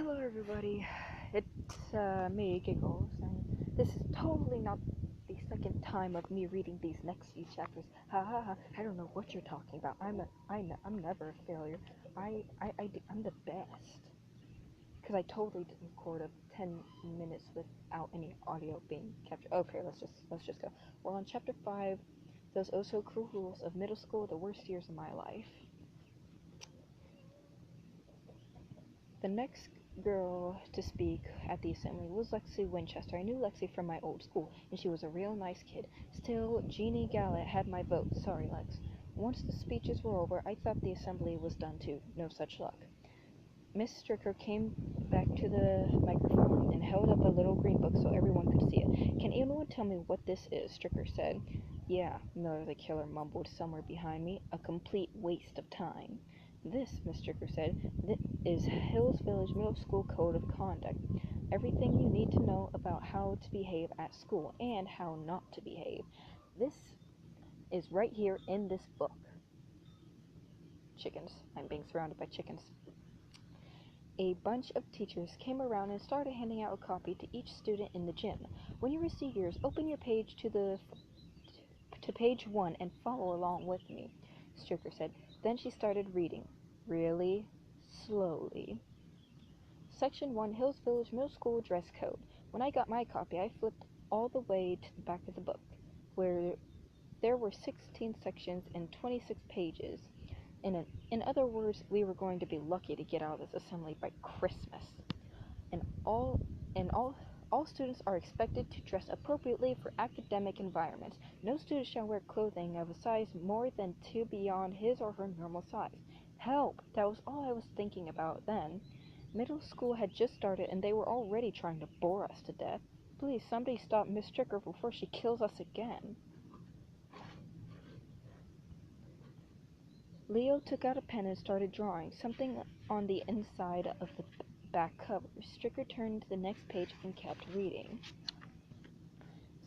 Hello everybody, it's me, Giggles, and this is totally not the second time of me reading these next few chapters. Ha ha ha, I don't know what you're talking about. I'm never a failure. I'm the best. Because I totally did record a 10 minutes without any audio being captured. Okay, let's just go. We're on chapter 5, those oh so cruel rules of middle school, the worst years of my life. The next girl to speak at the assembly was Lexi Winchester. I knew Lexi from my old school, and she was a real nice kid. Still, Jeannie Gallant had my vote. Sorry, Lex. Once the speeches were over, I thought the assembly was done too. No such luck. Miss Stricker came back to the microphone and held up a little green book so everyone could see it. Can anyone tell me what this is? Stricker said. Yeah, Miller the Killer mumbled somewhere behind me. A complete waste of time. This, Miss Stricker said, is Hills Village Middle School Code of Conduct. Everything you need to know about how to behave at school and how not to behave. This is right here in this book. Chickens. I'm being surrounded by chickens. A bunch of teachers came around and started handing out a copy to each student in the gym. When you receive yours, open your page to page 1 and follow along with me, Stricker said. Then she started reading, really slowly. Section 1, Hills Village Middle School Dress Code. When I got my copy, I flipped all the way to the back of the book, where there were 16 sections and 26 pages. In other words, we were going to be lucky to get out of this assembly by Christmas. And all students are expected to dress appropriately for academic environments. No student shall wear clothing of a size more than 2 beyond his or her normal size. Help! That was all I was thinking about then. Middle school had just started and they were already trying to bore us to death. Please, somebody stop Miss Stricker before she kills us again. Leo took out a pen and started drawing something on the inside of the back cover. Stricker turned to the next page and kept reading.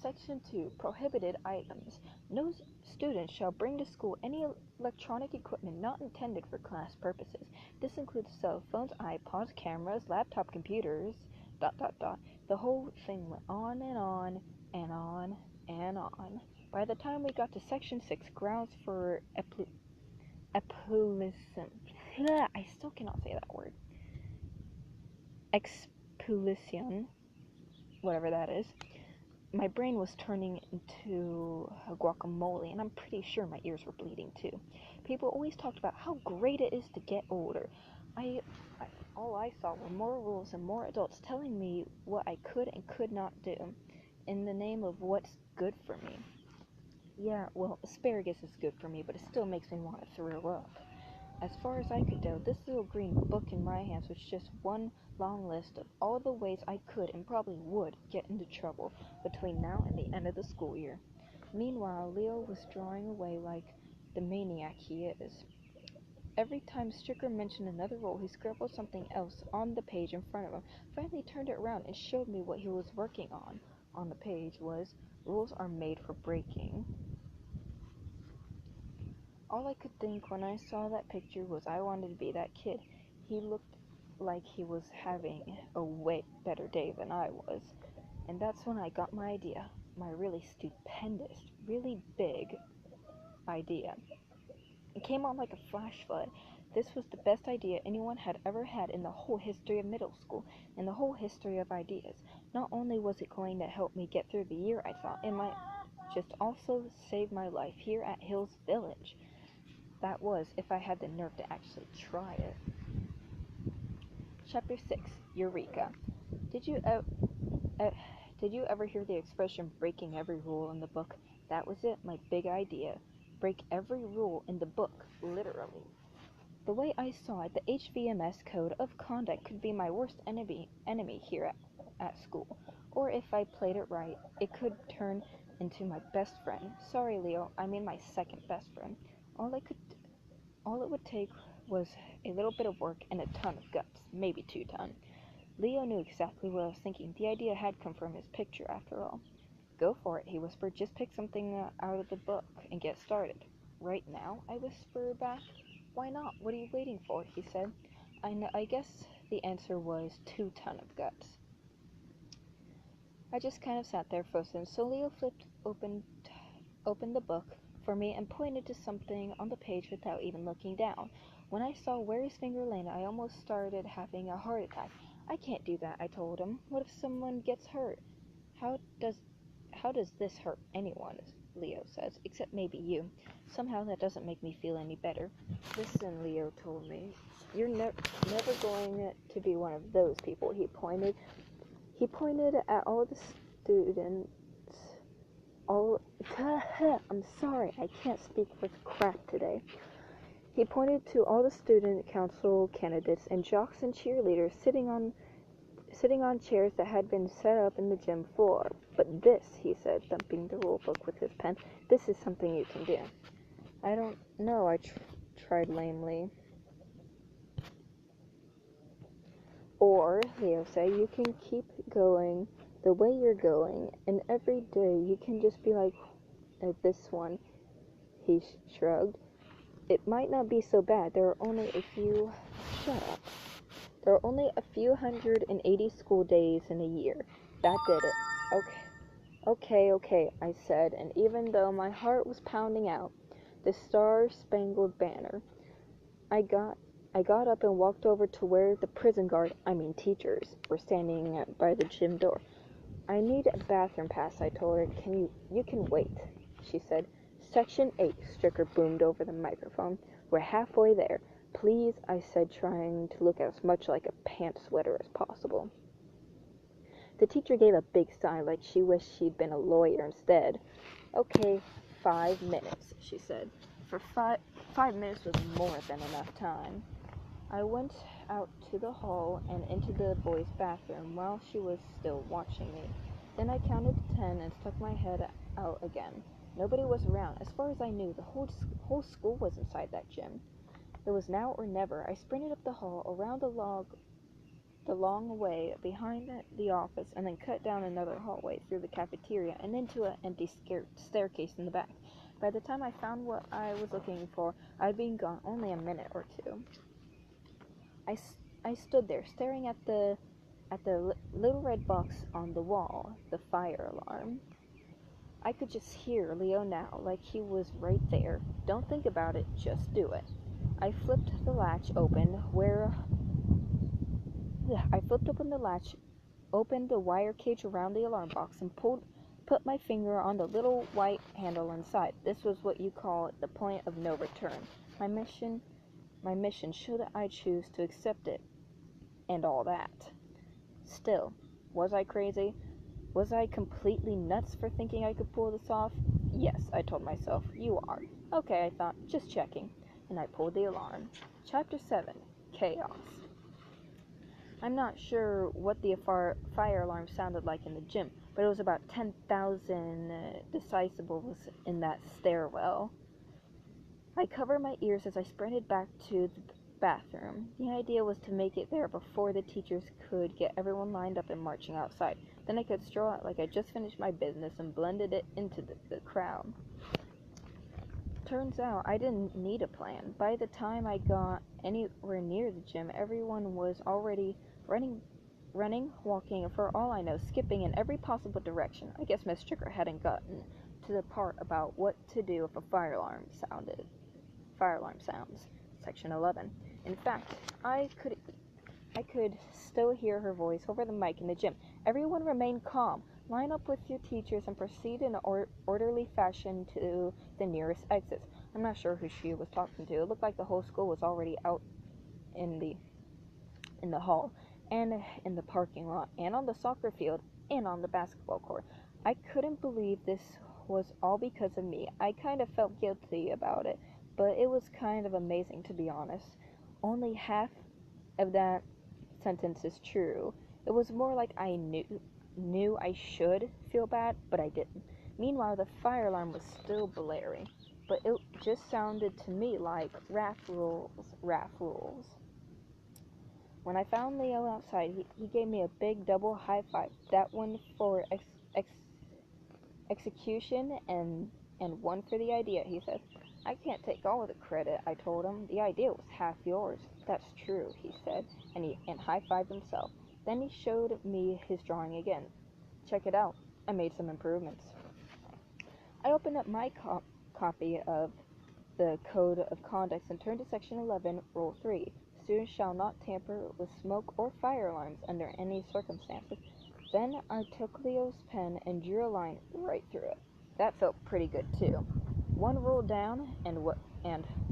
Section 2. Prohibited items. No student shall bring to school any electronic equipment not intended for class purposes. This includes cell phones, iPods, cameras, laptop computers, ... The whole thing went on and on and on and on. By the time we got to Section 6, grounds for I still cannot say that word. Expulsion, whatever that is. My brain was turning into a guacamole, and I'm pretty sure my ears were bleeding too. People always talked about how great it is to get older. All I saw were more rules and more adults telling me what I could and could not do in the name of what's good for me. Yeah, well, asparagus is good for me, but it still makes me want to throw up. As far as I could tell, this little green book in my hands was just one long list of all the ways I could and probably would get into trouble between now and the end of the school year. Meanwhile, Leo was drawing away like the maniac he is. Every time Stricker mentioned another rule, he scribbled something else on the page in front of him, finally turned it around and showed me what he was working on. On the page was, rules are made for breaking. All I could think when I saw that picture was I wanted to be that kid. He looked like he was having a way better day than I was. And that's when I got my idea. My really stupendous, really big idea. It came on like a flash flood. This was the best idea anyone had ever had in the whole history of middle school, in the whole history of ideas. Not only was it going to help me get through the year, I thought, it might just also save my life here at Hills Village. That was, if I had the nerve to actually try it. Chapter 6. Eureka. Did you ever hear the expression breaking every rule in the book? That was it, my big idea. Break every rule in the book, literally. The way I saw it, the HVMS Code of Conduct could be my worst enemy here at school. Or if I played it right, it could turn into my best friend. Sorry, Leo, I mean my second best friend. All it would take was a little bit of work and a ton of guts, maybe 2 tons. Leo knew exactly what I was thinking. The idea had come from his picture, after all. Go for it, he whispered. Just pick something out of the book and get started. Right now, I whispered back. Why not? What are you waiting for? He said. I guess the answer was 2 ton of guts. I just kind of sat there frozen, so Leo opened the book for me and pointed to something on the page without even looking down. When I saw where his finger landed, I almost started having a heart attack. I can't do that, I told him. What if someone gets hurt? How does this hurt anyone? Leo says, except maybe you. Somehow that doesn't make me feel any better. Listen, Leo told me, you're never going to be one of those people. He pointed at all the students. I'm sorry, I can't speak for crap today. He pointed to all the student council candidates and jocks and cheerleaders sitting on chairs that had been set up in the gym floor. But this, he said, thumping the rule book with his pen, this is something you can do. I don't know, I tried lamely. Or, Leo said, you can keep going the way you're going, and every day you can just be like this one. He shrugged. It might not be so bad. There are only a few... Shut up. There are only a few 180 school days in a year. That did it. Okay, I said, and even though my heart was pounding out, the Star-Spangled Banner, I got up and walked over to where the prison guard, teachers, were standing by the gym door. I need a bathroom pass, I told her. You can wait, she said. Section 8, Stricker boomed over the microphone. We're halfway there. Please, I said, trying to look as much like a pant sweater as possible. The teacher gave a big sigh like she wished she'd been a lawyer instead. Okay, 5 minutes, she said. For 5 minutes was more than enough time. I went out to the hall and into the boys' bathroom while she was still watching me. Then I counted to 10 and stuck my head out again. Nobody was around. As far as I knew, the whole school was inside that gym. It was now or never. I sprinted up the hall, around the long way behind the office, and then cut down another hallway through the cafeteria and into an empty staircase in the back. By the time I found what I was looking for, I'd been gone only a minute or two. I stood there, staring at the little red box on the wall, the fire alarm. I could just hear Leo now, like he was right there. Don't think about it, just do it. I flipped open the latch, opened the wire cage around the alarm box, and put my finger on the little white handle inside. This was what you call the point of no return. My mission, should I choose to accept it, and all that. Still, was I crazy? Was I completely nuts for thinking I could pull this off? Yes, I told myself, you are. Okay, I thought, just checking. And I pulled the alarm. Chapter 7, Chaos. I'm not sure what the fire alarm sounded like in the gym, but it was about 10,000 decibels in that stairwell. I covered my ears as I sprinted back to the bathroom. The idea was to make it there before the teachers could get everyone lined up and marching outside. Then I could stroll out like I just finished my business and blended it into the crowd. Turns out I didn't need a plan. By the time I got anywhere near the gym, everyone was already running, walking, for all I know, skipping in every possible direction. I guess Miss Stricker hadn't gotten to the part about what to do if a fire alarm sounds. Section 11. In fact, I could still hear her voice over the mic in the gym. Everyone remain calm. Line up with your teachers and proceed in an orderly fashion to the nearest exits. I'm not sure who she was talking to. It looked like the whole school was already out in the hall, and in the parking lot, and on the soccer field, and on the basketball court. I couldn't believe this was all because of me. I kind of felt guilty about it, but it was kind of amazing, to be honest. Only half of that sentence is true. It was more like I knew I should feel bad, but I didn't. Meanwhile, the fire alarm was still blaring, but it just sounded to me like RAF rules. When I found Leo outside, he gave me a big double high five. That one for execution and one for the idea, he said. I can't take all of the credit, I told him. The idea was half yours. That's true, he said, and high-fived himself. Then he showed me his drawing again. Check it out. I made some improvements. I opened up my copy of the Code of Conduct and turned to Section 11, Rule 3. Students shall not tamper with smoke or fire alarms under any circumstances. Then I took Leo's pen and drew a line right through it. That felt pretty good, too. One rule down, and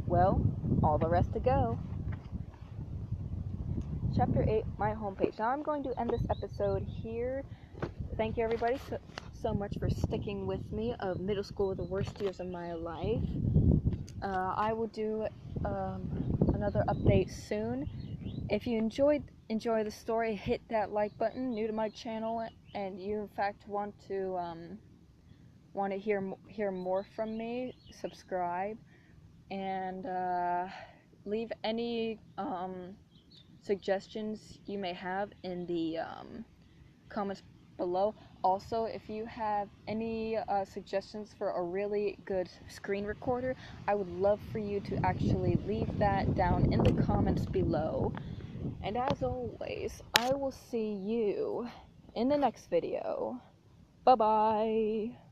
well, all the rest to go. Chapter 8, my homepage. Now I'm going to end this episode here. Thank you, everybody, so much for sticking with me. Middle school were the worst years of my life. I will do another update soon. If you enjoy the story, hit that like button. New to my channel, and you in fact want to hear more from me, subscribe, and leave any suggestions you may have in the comments below. Also, if you have any suggestions for a really good screen recorder, I would love for you to actually leave that down in the comments below. And as always, I will see you in the next video. Bye-bye!